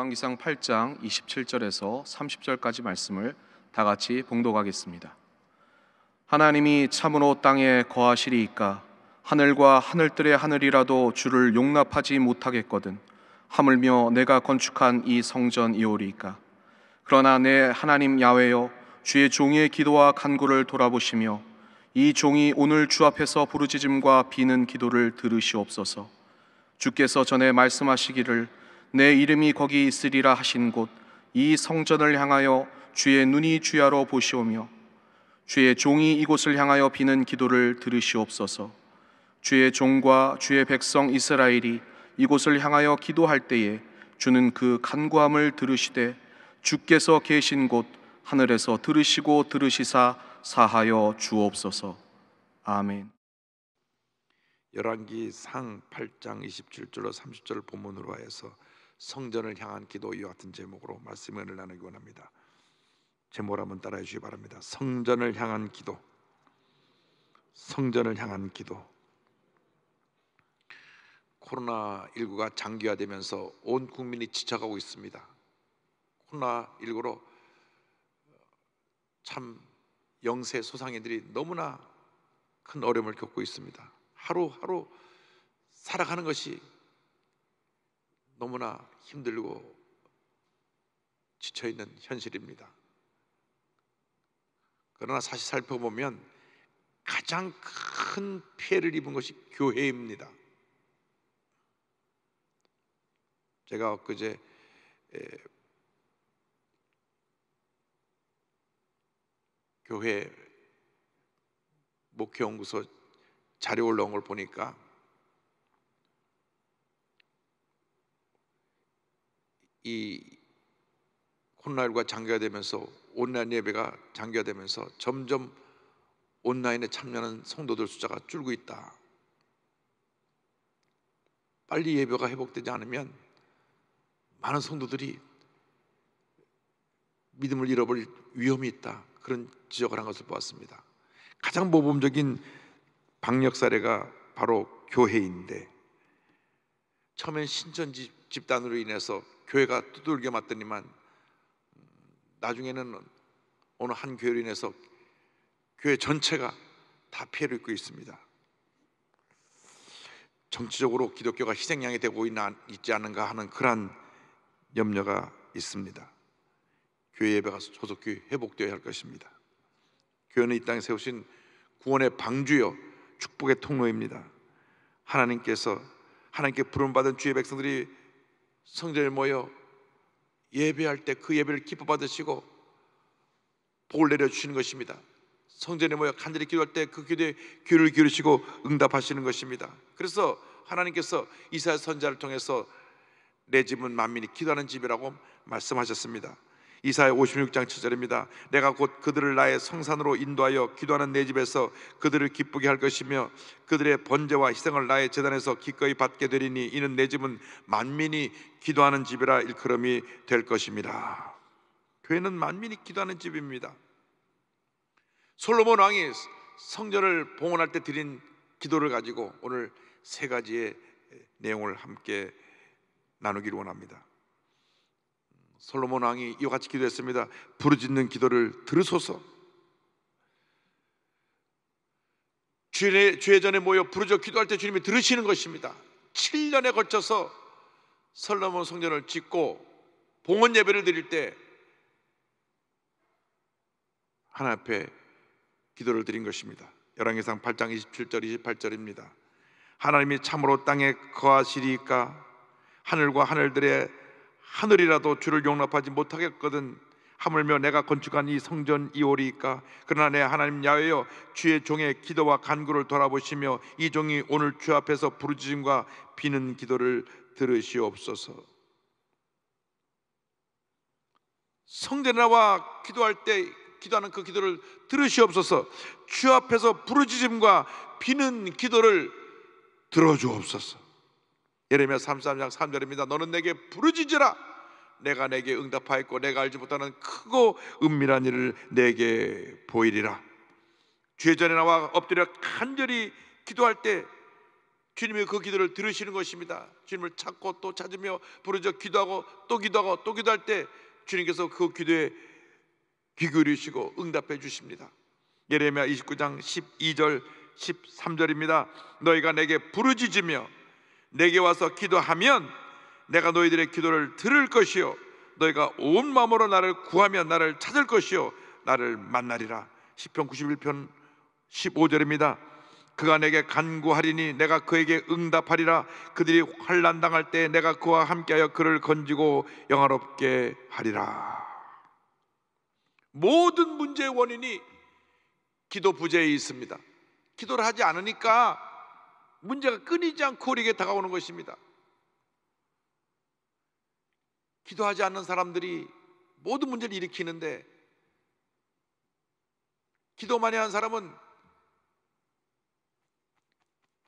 열왕기상 8장 27절에서 30절까지 말씀을 다 같이 봉독하겠습니다. 하나님이 참으로 땅에 거하시리이까 하늘과 하늘들의 하늘이라도 주를 용납하지 못하겠거든 하물며 내가 건축한 이 성전이오리이까. 그러나 내 하나님 야훼여 주의 종의 기도와 간구를 돌아보시며 이 종이 오늘 주 앞에서 부르짖음과 비는 기도를 들으시옵소서. 주께서 전에 말씀하시기를 내 이름이 거기 있으리라 하신 곳 이 성전을 향하여 주의 눈이 주야로 보시오며 주의 종이 이곳을 향하여 비는 기도를 들으시옵소서. 주의 종과 주의 백성 이스라엘이 이곳을 향하여 기도할 때에 주는 그 간구함을 들으시되 주께서 계신 곳 하늘에서 들으시고 들으시사 사하여 주옵소서. 아멘. 열왕기상 8장 27절로 30절을 본문으로 하여서 성전을 향한 기도 이와 같은 제목으로 말씀을 나누기 원합니다. 제목을 한번 따라해 주시기 바랍니다. 성전을 향한 기도. 성전을 향한 기도. 코로나19가 장기화되면서 온 국민이 지쳐가고 있습니다. 코로나19로 참 영세 소상인들이 너무나 큰 어려움을 겪고 있습니다. 하루하루 살아가는 것이 너무나 힘들고 지쳐있는 현실입니다. 그러나 사실 살펴보면 가장 큰 피해를 입은 것이 교회입니다. 제가 엊그제 교회 목회연구소 자료 올라온 걸 보니까 이 코로나19가 장기화되면서 온라인 예배가 장기화되면서 점점 온라인에 참여하는 성도들 숫자가 줄고 있다. 빨리 예배가 회복되지 않으면 많은 성도들이 믿음을 잃어버릴 위험이 있다. 그런 지적을 한 것을 보았습니다. 가장 모범적인 방역 사례가 바로 교회인데, 처음엔 신천 집단으로 인해서 교회가 두들겨 맞더니만 나중에는 어느 한 교회로 인해서 교회 전체가 다 피해를 입고 있습니다. 정치적으로 기독교가 희생양이 되고 있지 않은가 하는 그러한 염려가 있습니다. 교회 예배가 소속교회 회복되어야 할 것입니다. 교회는 이 땅에 세우신 구원의 방주요 축복의 통로입니다. 하나님께 부름받은 주의 백성들이 성전에 모여 예배할 때 그 예배를 기뻐 받으시고 복을 내려주시는 것입니다. 성전에 모여 간절히 기도할 때 그 기도에 귀를 기울이시고 응답하시는 것입니다. 그래서 하나님께서 이사야 선지자를 통해서 내 집은 만민이 기도하는 집이라고 말씀하셨습니다. 이사야 56장 7절입니다. 내가 곧 그들을 나의 성산으로 인도하여 기도하는 내 집에서 그들을 기쁘게 할 것이며 그들의 번제와 희생을 나의 제단에서 기꺼이 받게 되리니 이는 내 집은 만민이 기도하는 집이라 일컬음이 될 것입니다. 교회는 만민이 기도하는 집입니다. 솔로몬 왕이 성전을 봉헌할 때 드린 기도를 가지고 오늘 세 가지의 내용을 함께 나누기를 원합니다. 솔로몬 왕이 이와 같이 기도했습니다. 부르짖는 기도를 들으소서. 주의 전에 모여 부르짖어 기도할 때 주님이 들으시는 것입니다. 7년에 걸쳐서 솔로몬 성전을 짓고 봉헌 예배를 드릴 때 하나님 앞에 기도를 드린 것입니다. 열왕기상 8장 27절 28절입니다. 하나님이 참으로 땅에 거하시리이까 하늘과 하늘들의 하늘이라도 주를 용납하지 못하겠거든 하물며 내가 건축한 이 성전이오리이까. 그러나 내 하나님 야훼여 주의 종의 기도와 간구를 돌아보시며 이 종이 오늘 주 앞에서 부르짖음과 비는 기도를 들으시옵소서. 성전에 나와 기도할 때 기도하는 그 기도를 들으시옵소서. 주 앞에서 부르짖음과 비는 기도를 들어주옵소서. 예레미야 33장 3절입니다. 너는 내게 부르짖으라. 내가 내게 응답하였고 내가 알지 못하는 크고 은밀한 일을 내게 보이리라. 주의 전에 나와 엎드려 간절히 기도할 때 주님이 그 기도를 들으시는 것입니다. 주님을 찾고 또 찾으며 부르짖어 기도하고 또 기도하고 또 기도할 때 주님께서 그 기도에 귀 기울이시고 응답해 주십니다. 예레미야 29장 12절 13절입니다. 너희가 내게 부르짖으며 내게 와서 기도하면 내가 너희들의 기도를 들을 것이요 너희가 온 마음으로 나를 구하면 나를 찾을 것이요 나를 만나리라. 시편 91편 15절입니다. 그가 내게 간구하리니 내가 그에게 응답하리라. 그들이 환난 당할 때 내가 그와 함께하여 그를 건지고 영화롭게 하리라. 모든 문제의 원인이 기도 부재에 있습니다. 기도를 하지 않으니까 문제가 끊이지 않고 우리에게 다가오는 것입니다. 기도하지 않는 사람들이 모든 문제를 일으키는데, 기도 많이 하는 사람은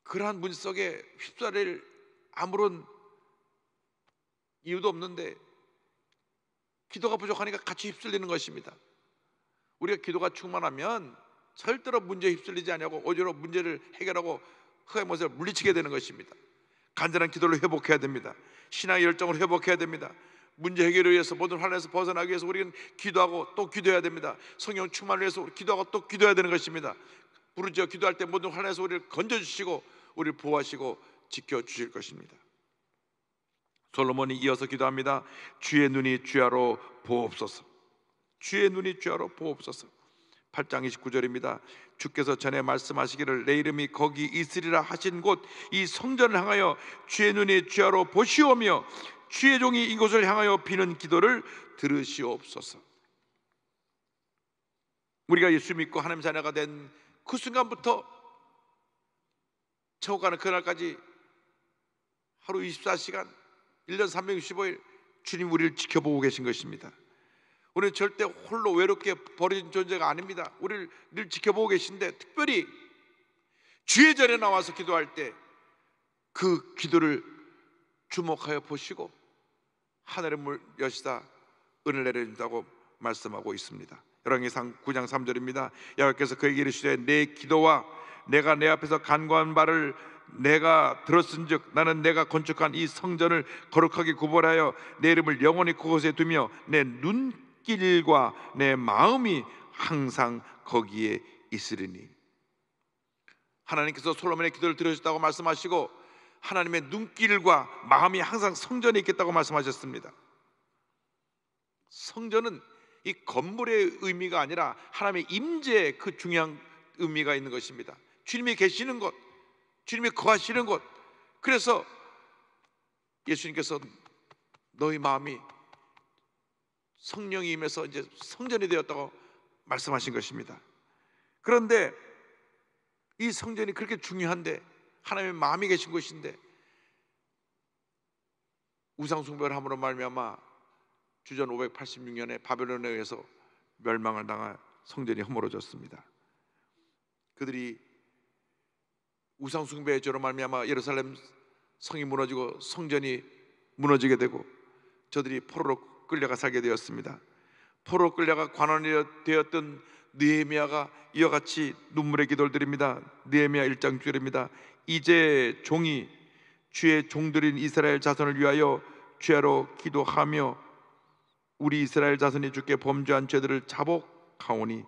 그러한 문제 속에 휩싸릴 아무런 이유도 없는데 기도가 부족하니까 같이 휩쓸리는 것입니다. 우리가 기도가 충만하면 절대로 문제에 휩쓸리지 않냐고 오히려 문제를 해결하고 흑암의 모습을 물리치게 되는 것입니다. 간절한 기도를 회복해야 됩니다. 신앙의 열정을 회복해야 됩니다. 문제 해결을 위해서, 모든 환난에서 벗어나기 위해서 우리는 기도하고 또 기도해야 됩니다. 성령 충만을 위해서 기도하고 또 기도해야 되는 것입니다. 부르짖어 기도할 때 모든 환난에서 우리를 건져주시고 우리를 보호하시고 지켜주실 것입니다. 솔로몬이 이어서 기도합니다. 주의 눈이 주야로 보옵소서. 주의 눈이 주야로 보옵소서. 8장 29절입니다. 주께서 전에 말씀하시기를 내 이름이 거기 있으리라 하신 곳 이 성전을 향하여 주의 눈이 주야로 보시오며 주의 종이 이곳을 향하여 비는 기도를 들으시옵소서. 우리가 예수 믿고 하나님 자녀가 된 그 순간부터 천국 가는 그날까지 하루 24시간 1년 365일 주님 우리를 지켜보고 계신 것입니다. 우리는 절대 홀로 외롭게 버려진 존재가 아닙니다. 우리를 늘 지켜보고 계신데, 특별히 주의 전에 나와서 기도할 때 그 기도를 주목하여 보시고 하늘의 문 여시다 은을 내려준다고 말씀하고 있습니다. 열왕기상 9장 3절입니다. 여호와께서 그에게 이르시되 내 기도와 내가 내 앞에서 간구한 바를 내가 들었은즉 나는 내가 건축한 이 성전을 거룩하게 구별하여 내 이름을 영원히 그곳에 두며 내 눈길과 내 마음이 항상 거기에 있으리니. 하나님께서 솔로몬의 기도를 들으셨다고 말씀하시고 하나님의 눈길과 마음이 항상 성전에 있겠다고 말씀하셨습니다. 성전은 이 건물의 의미가 아니라 하나님의 임재의 그 중요한 의미가 있는 것입니다. 주님이 계시는 곳, 주님이 거하시는 곳. 그래서 예수님께서 너희 마음이 성령이 임해서 이제 성전이 되었다고 말씀하신 것입니다. 그런데 이 성전이 그렇게 중요한데, 하나님의 마음이 계신 곳인데 우상숭배를 함으로 말미암아 주전 586년에 바벨론에 의해서 멸망을 당한 성전이 허물어졌습니다. 그들이 우상숭배의 죄로 말미암아 예루살렘 성이 무너지고 성전이 무너지게 되고 저들이 포로로 끌려가 살게 되었습니다. 포로로 끌려가 관원이 되었던 느헤미야가 이와 같이 눈물의 기도를 드립니다. 느헤미야 1장 9절입니다. 이제 종이 주의 종들인 이스라엘 자손을 위하여 주야로 기도하며 우리 이스라엘 자손이 주께 범죄한 죄들을 자복하오니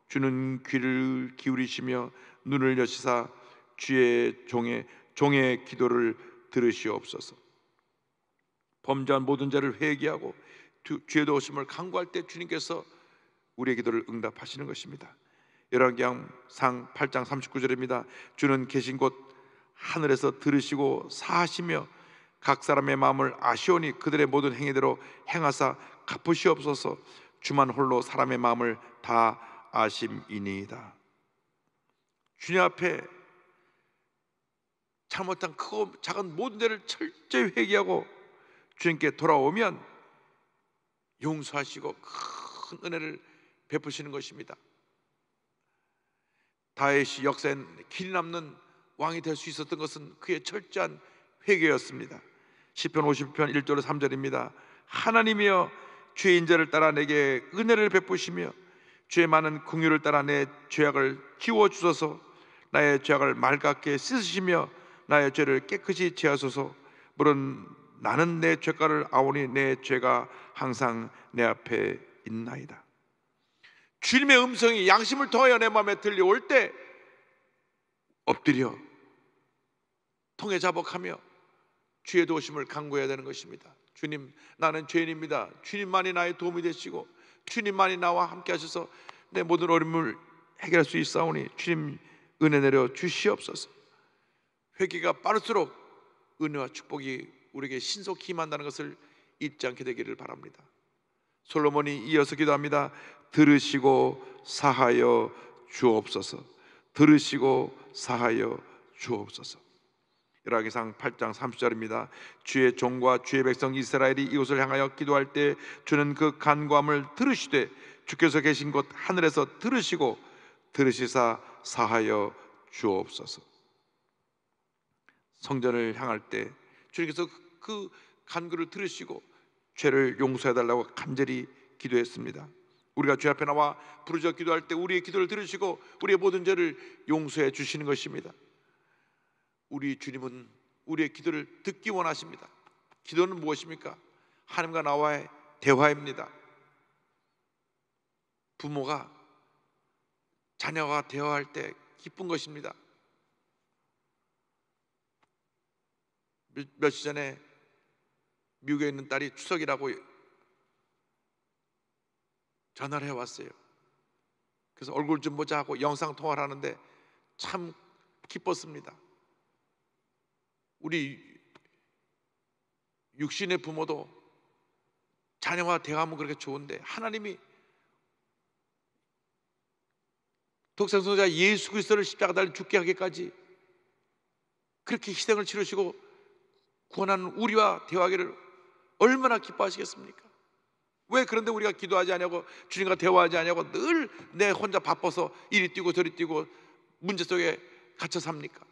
주는 귀를 기울이시며 눈을 여시사 주의 종의 기도를 들으시옵소서. 범죄한 모든 죄를 회개하고 죄 도우심을 간구할 때 주님께서 우리의 기도를 응답하시는 것입니다. 열왕기상 8장 39절입니다. 주는 계신 곳 하늘에서 들으시고 사하시며 각 사람의 마음을 아시오니 그들의 모든 행위대로 행하사 갚으시옵소서. 주만 홀로 사람의 마음을 다 아심이니이다. 주님 앞에 잘못한 크고 작은 모든 죄를 철저히 회개하고 주님께 돌아오면 용서하시고 큰 은혜를 베푸시는 것입니다. 다윗이 역사에 길이 남는 왕이 될 수 있었던 것은 그의 철저한 회개였습니다. 시편 50편 1절 3절입니다. 하나님이여 주의 인자를 따라 내게 은혜를 베푸시며 주의 많은 긍휼을 따라 내 죄악을 지워 주소서. 나의 죄악을 맑게 씻으시며 나의 죄를 깨끗이 제하소서. 물론 나는 내 죄가를 아오니 내 죄가 항상 내 앞에 있나이다. 주님의 음성이 양심을 통하여 내 마음에 들려올 때 엎드려 통해 자복하며 주의 도우심을 간구해야 되는 것입니다. 주님, 나는 죄인입니다. 주님만이 나의 도움이 되시고 주님만이 나와 함께 하셔서 내 모든 어려움을 해결할 수 있사오니 주님 은혜 내려 주시옵소서. 회개가 빠를수록 은혜와 축복이 우리에게 신속히 임한다는 것을 잊지 않게 되기를 바랍니다. 솔로몬이 이어서 기도합니다. 들으시고 사하여 주옵소서. 들으시고 사하여 주옵소서. 열왕기상 8장 30절입니다. 주의 종과 주의 백성 이스라엘이 이곳을 향하여 기도할 때 주는 그 간구함을 들으시되 주께서 계신 곳 하늘에서 들으시고 들으시사 사하여 주옵소서. 성전을 향할 때 주님께서 그 간구를 들으시고 죄를 용서해달라고 간절히 기도했습니다. 우리가 주 앞에 나와 부르짖어 기도할 때 우리의 기도를 들으시고 우리의 모든 죄를 용서해 주시는 것입니다. 우리 주님은 우리의 기도를 듣기 원하십니다. 기도는 무엇입니까? 하나님과 나와의 대화입니다. 부모가 자녀와 대화할 때 기쁜 것입니다. 며칠 전에 미국에 있는 딸이 추석이라고 전화를 해왔어요. 그래서 얼굴 좀 보자 하고 영상 통화를 하는데 참 기뻤습니다. 우리 육신의 부모도 자녀와 대화하면 그렇게 좋은데 하나님이 독생자자 예수 그리스도를 십자가 달려 죽게 하기까지 그렇게 희생을 치르시고 구원하는 우리와 대화하기를 얼마나 기뻐하시겠습니까? 왜 그런데 우리가 기도하지 않냐고, 주님과 대화하지 않냐고 늘 내 혼자 바빠서 이리 뛰고 저리 뛰고 문제 속에 갇혀 삽니까?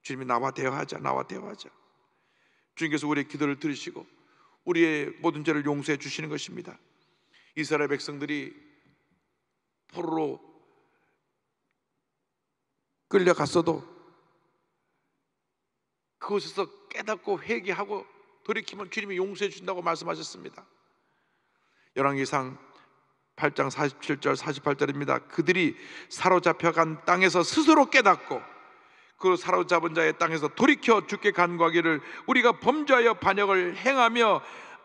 주님이 나와 대화하자, 나와 대화하자. 주님께서 우리의 기도를 들으시고 우리의 모든 죄를 용서해 주시는 것입니다. 이스라엘 백성들이 포로로 끌려갔어도 그곳에서 깨닫고 회개하고 돌이키면 주님이 용서해 준다고 말씀하셨습니다. 열왕기상 8장 47절 48절입니다. 그들이 사로잡혀간 땅에서 스스로 깨닫고 그 사로잡은 자의 땅에서 돌이켜 주께 간구하기를 우리가 범죄하여 반역을 행하며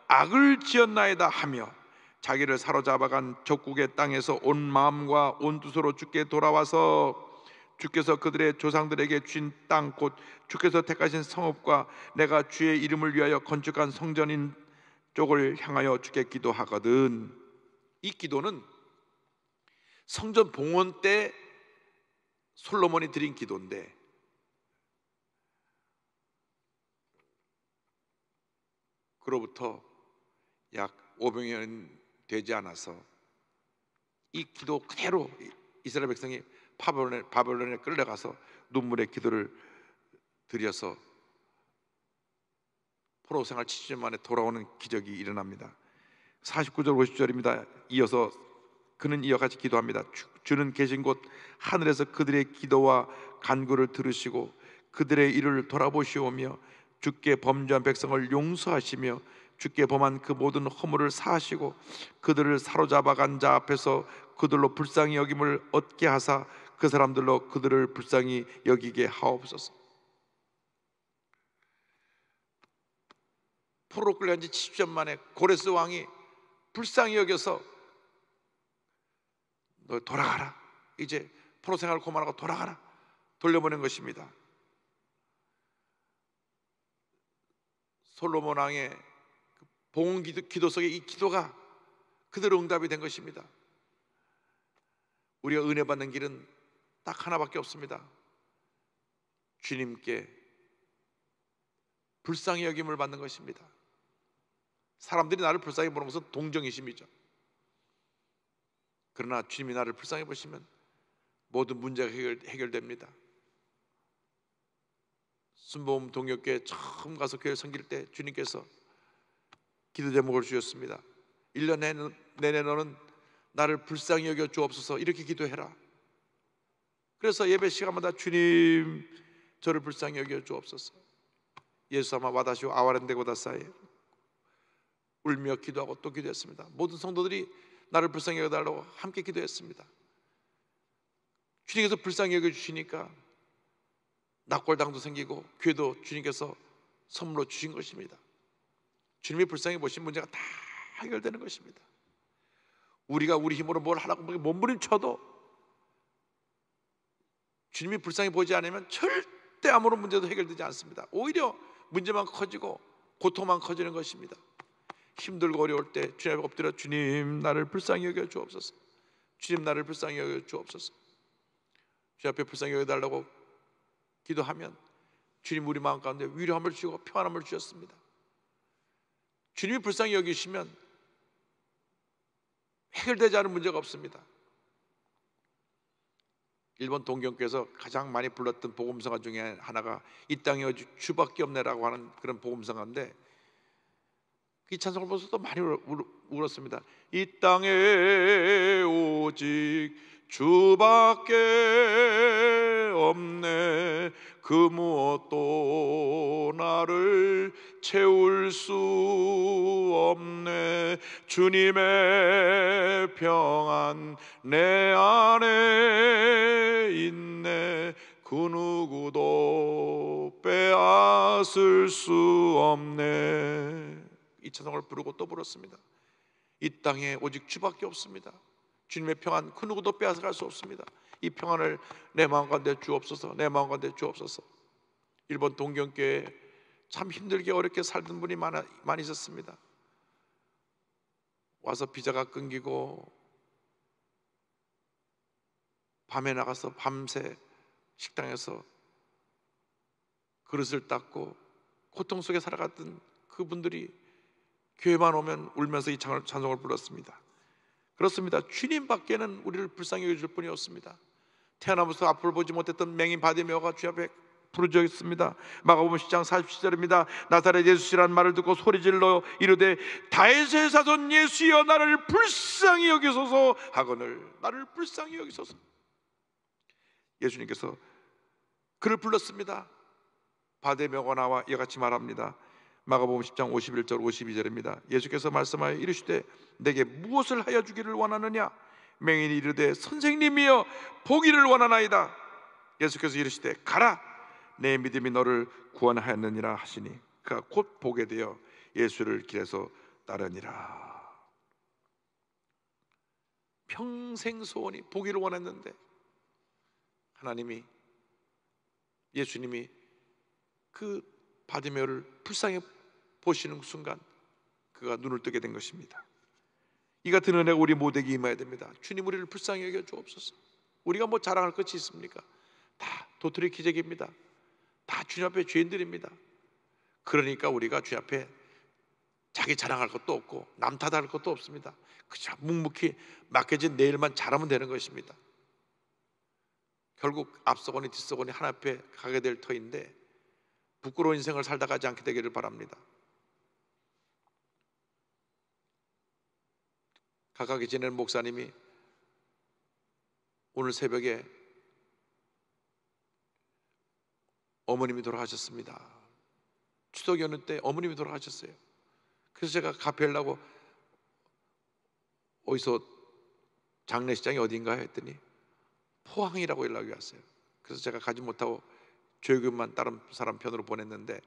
악을 지었나이다 하며 자기를 사로잡아간 적국의 땅에서 온 마음과 온 뜻으로 주께 돌아와서 주께서 그들의 조상들에게 주신 땅 곧 주께서 택하신 성읍과 내가 주의 이름을 위하여 건축한 성전인 쪽을 향하여 주께 기도하거든. 이 기도는 성전 봉헌 때 솔로몬이 드린 기도인데 그로부터 약 500년 되지 않아서 이 기도 그대로 이스라엘 백성이 바벨론에 끌려가서 눈물의 기도를 드려서 포로 생활 70년 만에 돌아오는 기적이 일어납니다. 49절 50절입니다. 이어서 그는 이와 같이 기도합니다. 주는 계신 곳 하늘에서 그들의 기도와 간구를 들으시고 그들의 일을 돌아보시오며 주께 범죄한 백성을 용서하시며 주께 범한 그 모든 허물을 사하시고 그들을 사로잡아간 자 앞에서 그들로 불쌍히 여김을 얻게 하사 그 사람들로 그들을 불쌍히 여기게 하옵소서. 포로로 끌려간 지 70년 만에 고레스 왕이 불쌍히 여겨서 너 돌아가라, 이제 포로 생활을 그만하고 돌아가라, 돌려보낸 것입니다. 솔로몬 왕의 봉헌 기도 속에 이 기도가 그대로 응답이 된 것입니다. 우리가 은혜 받는 길은 딱 하나밖에 없습니다. 주님께 불쌍히 여김을 받는 것입니다. 사람들이 나를 불쌍히 보는 것은 동정이심이죠. 그러나 주님이 나를 불쌍히 보시면 모든 문제가 해결됩니다. 순복음 동역교회 처음 가서 교회 섬길 때 주님께서 기도 제목을 주셨습니다. 1년 내내 너는 나를 불쌍히 여겨 주옵소서, 이렇게 기도해라. 그래서 예배 시간마다 주님 저를 불쌍히 여겨 주옵소서. 예수様와다시오 아와렌데 고다사이 울며 기도하고 또 기도했습니다. 모든 성도들이 나를 불쌍히 여겨달라고 함께 기도했습니다. 주님께서 불쌍히 여겨주시니까 낙골당도 생기고 교회도 주님께서 선물로 주신 것입니다. 주님이 불쌍히 보신 문제가 다 해결되는 것입니다. 우리가 우리 힘으로 뭘 하라고 몸부림쳐도 주님이 불쌍히 보지 않으면 절대 아무런 문제도 해결되지 않습니다. 오히려 문제만 커지고 고통만 커지는 것입니다. 힘들고 어려울 때 주님 앞에 엎드려 주님 나를 불쌍히 여겨 주옵소서. 주님 나를 불쌍히 여겨 주옵소서. 주님 앞에 불쌍히 여겨달라고 기도하면 주님 우리 마음 가운데 위로함을 주시고 평안함을 주셨습니다. 주님이 불쌍히 여기시면 해결되지 않은 문제가 없습니다. 일본 동경교에서 가장 많이 불렀던 복음성가 중에 하나가 이 땅에 오직 주밖에 없네라고 하는 그런 복음성가인데, 이 찬송을 보면서 또 많이 울었습니다. 이 땅에 오직 주밖에 없네. 그 무엇도 나를 채울 수 없네. 주님의 평안 내 안에 있네. 그 누구도 빼앗을 수 없네. 이 찬송을 부르고 또 불렀습니다. 이 땅에 오직 주밖에 없습니다. 주님의 평안 그 누구도 빼앗아갈 수 없습니다. 이 평안을 내 마음 가운데 주옵소서. 내 마음 가운데 주옵소서. 일본 동경교회에 참 힘들게 어렵게 살던 분이 많이 있었습니다. 와서 비자가 끊기고 밤에 나가서 밤새 식당에서 그릇을 닦고 고통 속에 살아갔던 그분들이 교회만 오면 울면서 이 찬송을 불렀습니다. 그렇습니다. 주님밖에는 우리를 불쌍히 여겨줄 분이 없습니다. 태어나면서 앞을 보지 못했던 맹인 바디메오가 주 앞에 부르짖었습니다. 마가복음 10장 47절입니다. 나사렛 예수시라는 말을 듣고 소리질러 이르되 다윗의 자손 예수여 나를 불쌍히 여기소서 하거늘. 나를 불쌍히 여기소서. 예수님께서 그를 불렀습니다. 바디메오가 나와 이같이 말합니다. 마가복음 10장 51절 52절입니다. 예수께서 말씀하여 이르시되 내게 무엇을 하여 주기를 원하느냐? 맹인이 이르되 선생님이여 보기를 원하나이다. 예수께서 이르시되 가라 내 믿음이 너를 구원하였느니라 하시니 그가 곧 보게 되어 예수를 길에서 따르니라. 평생 소원이 보기를 원했는데 하나님이 예수님이 그 바디메오를 불쌍히 보시는 순간 그가 눈을 뜨게 된 것입니다. 이 같은 은혜가 우리 모두에게 임해야 됩니다. 주님 우리를 불쌍히 여겨 주옵소서. 우리가 뭐 자랑할 것이 있습니까? 다 도토리 기적입니다. 다 주님 앞에 죄인들입니다. 그러니까 우리가 주님 앞에 자기 자랑할 것도 없고 남 탓할 것도 없습니다. 그저 묵묵히 맡겨진 내 일만 잘하면 되는 것입니다. 결국 앞서거니 뒤서거니 하나 앞에 가게 될 터인데 부끄러운 인생을 살다 가지 않게 되기를 바랍니다. 가까이 지내는 목사님이 오늘 새벽에 어머님이 돌아가셨습니다. 추석 연휴 때 어머님이 돌아가셨어요. 그래서 제가 가필라고 어디서 장례식장이 어딘가 했더니 포항이라고 연락이 왔어요. 그래서 제가 가지 못하고 조교만 다른 사람 편으로 보냈는데,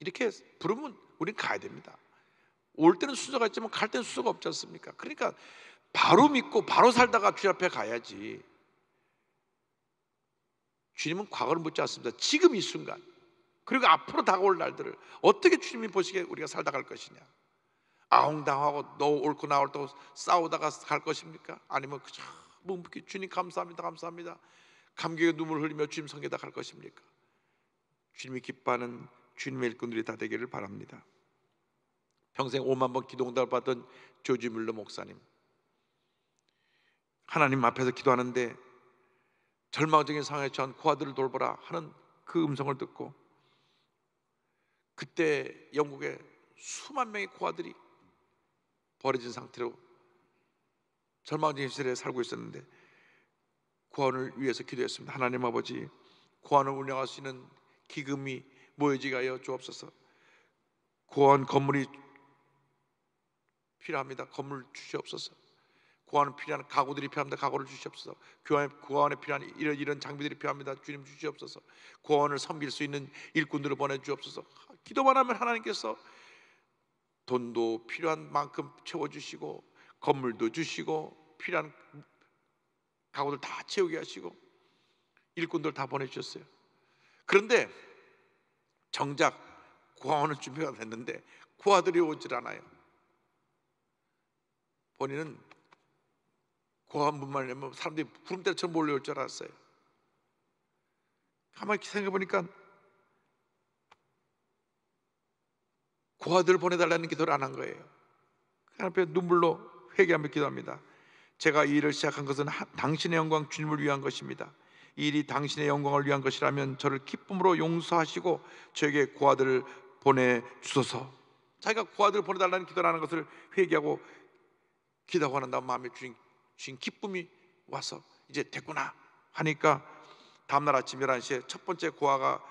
이렇게 부르면 우린 가야 됩니다. 올 때는 순서가 있지만 갈 때는 순서가 없지 않습니까? 그러니까 바로 믿고 바로 살다가 주님 앞에 가야지. 주님은 과거를 묻지 않습니다. 지금 이 순간 그리고 앞으로 다가올 날들을 어떻게 주님이 보시기에 우리가 살다 갈 것이냐. 아웅당하고 너 옳고 나 옳다고 싸우다가 갈 것입니까? 아니면 그저 묵묵히 주님 감사합니다 감사합니다 감격의 눈물 흘리며 주님 섬기다 갈 것입니까? 주님이 기뻐하는 주님의 일꾼들이 다 되기를 바랍니다. 평생 5만 번 기도 응답을 받던 조지 뮬러 목사님, 하나님 앞에서 기도하는데 절망적인 상황에 처한 그 아들을 돌보라 하는 그 음성을 듣고, 그때 영국에 수만 명의 고아들이 버려진 상태로 절망적인 시절에 살고 있었는데 구원을 위해서 기도했습니다. 하나님 아버지, 고아원을 운영할 수 있는 기금이 모여지게 하여 주옵소서. 고아원 건물이 필요합니다. 건물 주시옵소서. 고아원에 필요한 가구들이 필요합니다. 가구를 주시옵소서. 고아원에 필요한 이런 장비들이 필요합니다. 주님 주시옵소서. 고아원을 섬길 수 있는 일꾼들을 보내주옵소서. 기도만 하면 하나님께서 돈도 필요한 만큼 채워주시고, 건물도 주시고, 필요한 가구들 다 채우게 하시고, 일꾼들 다 보내주셨어요. 그런데 정작 고아원은 준비가 됐는데 고아들이 오질 않아요. 본인은 고아원 문만 열면 사람들이 구름대처럼 몰려올 줄 알았어요. 가만히 생각해 보니까 고아들을 보내달라는 기도를 안 한 거예요. 하나님 앞에 눈물로 회개하며 기도합니다. 제가 이 일을 시작한 것은 당신의 영광 주님을 위한 것입니다. 이 일이 당신의 영광을 위한 것이라면 저를 기쁨으로 용서하시고 저에게 고아들을 보내주소서. 자기가 고아들을 보내달라는 기도를 하는 것을 회개하고 기도하고 난 다음 마음에 주신 기쁨이 와서 이제 됐구나 하니까 다음날 아침 11시에 첫 번째 고아가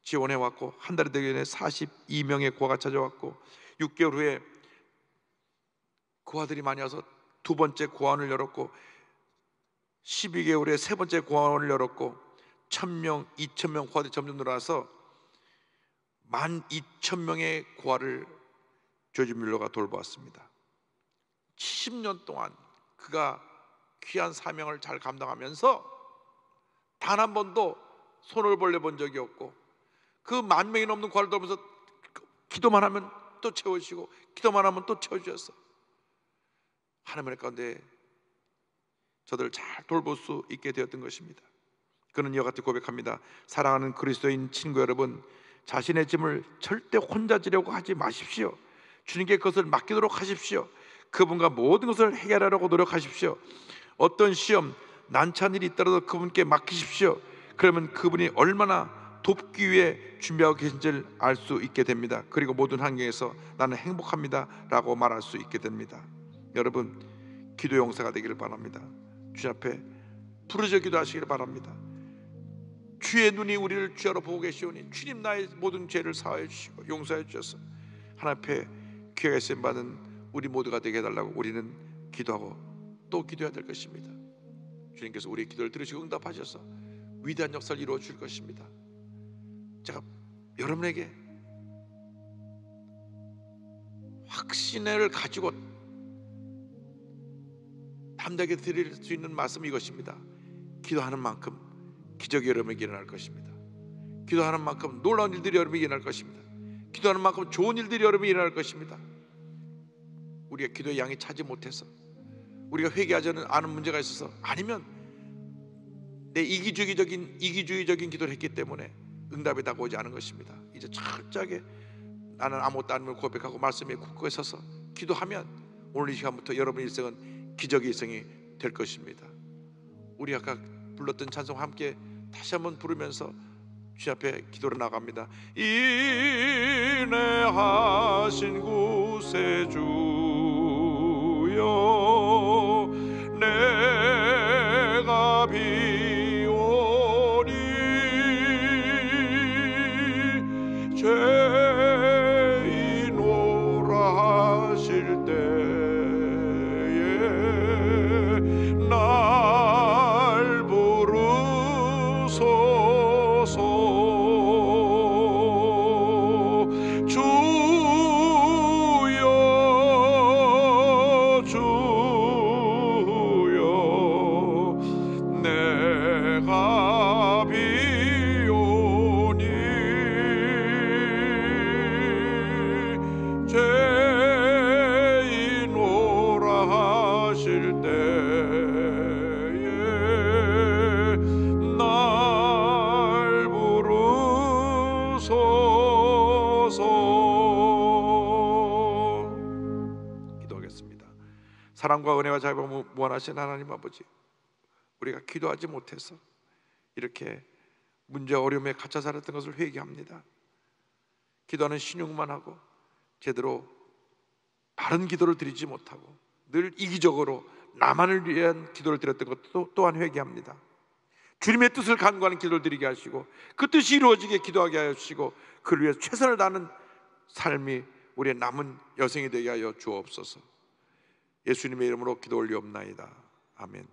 지원해 왔고, 한 달이 되기 전에 42명의 고아가 찾아왔고, 6개월 후에 고아들이 많이 와서 두 번째 고아원을 열었고, 12개월에 세 번째 고아원을 열었고, 1000명, 2000명 고아들이 점점 늘어나서 12,000명의 고아를 조지 뮬러가 돌보았습니다. 70년 동안 그가 귀한 사명을 잘 감당하면서 단 한 번도 손을 벌려 본 적이 없고, 그 10,000명이 넘는 고아를 돌보면서 기도만 하면 또 채워주시고, 기도만 하면 또 채워주셨어. 하나님의 가운데 저들을 잘 돌볼 수 있게 되었던 것입니다. 그는 이와 같이 고백합니다. 사랑하는 그리스도인 친구 여러분, 자신의 짐을 절대 혼자 지려고 하지 마십시오. 주님께 그것을 맡기도록 하십시오. 그분과 모든 것을 해결하려고 노력하십시오. 어떤 시험, 난처한 일이 있더라도 그분께 맡기십시오. 그러면 그분이 얼마나 돕기 위해 준비하고 계신지를 알 수 있게 됩니다. 그리고 모든 환경에서 나는 행복합니다 라고 말할 수 있게 됩니다. 여러분, 기도 용사가 되기를 바랍니다. 주님 앞에 부르짖어 기도하시기를 바랍니다. 주의 눈이 우리를 주야로 보고 계시오니 주님 나의 모든 죄를 사하여 주시고 용서해 주셔서 하나님 앞에 귀하게 쓰임받은 우리 모두가 되게 해달라고 우리는 기도하고 또 기도해야 될 것입니다. 주님께서 우리의 기도를 들으시고 응답하셔서 위대한 역사를 이루어 줄 것입니다. 제가 여러분에게 확신을 가지고 담대하게 드릴 수 있는 말씀이 이것입니다. 기도하는 만큼 기적이 여러분에게 일어날 것입니다. 기도하는 만큼 놀라운 일들이 여러분에게 일어날 것입니다. 기도하는 만큼 좋은 일들이 여러분에게 일어날 것입니다. 우리가 기도의 양이 차지 못해서, 우리가 회개하지 않은 문제가 있어서, 아니면 내 이기주의적인 기도를 했기 때문에 응답이 다가오지 않은 것입니다. 이제 철저하게 나는 아무것도 아님을 고백하고 말씀에 굳게 서서 기도하면 오늘 이 시간부터 여러분의 일생은 기적의 일생이 될 것입니다. 우리 아까 불렀던 찬송 함께 다시 한번 부르면서 주님 앞에 기도를 나갑니다. 인내하신 구세주여 내가 비오니 죄인오라 하실 때에 날 부르소서. 주여 주여 내가 비오니 죄인 오라 하실 때에 날 부르소서. 기도하겠습니다. 사랑과 은혜와 자비가 무한하신 하나님 아버지, 우리가 기도하지 못해서 이렇게 문제 어려움에 갇혀 살았던 것을 회개합니다. 기도하는 신용만 하고 제대로 바른 기도를 드리지 못하고 늘 이기적으로 나만을 위한 기도를 드렸던 것도 또한 회개합니다. 주님의 뜻을 간구하는 기도를 드리게 하시고 그 뜻이 이루어지게 기도하게 하시고 그를 위해서 최선을 다하는 삶이 우리의 남은 여생이 되게 하여 주옵소서. 예수님의 이름으로 기도 올리옵나이다. 아멘.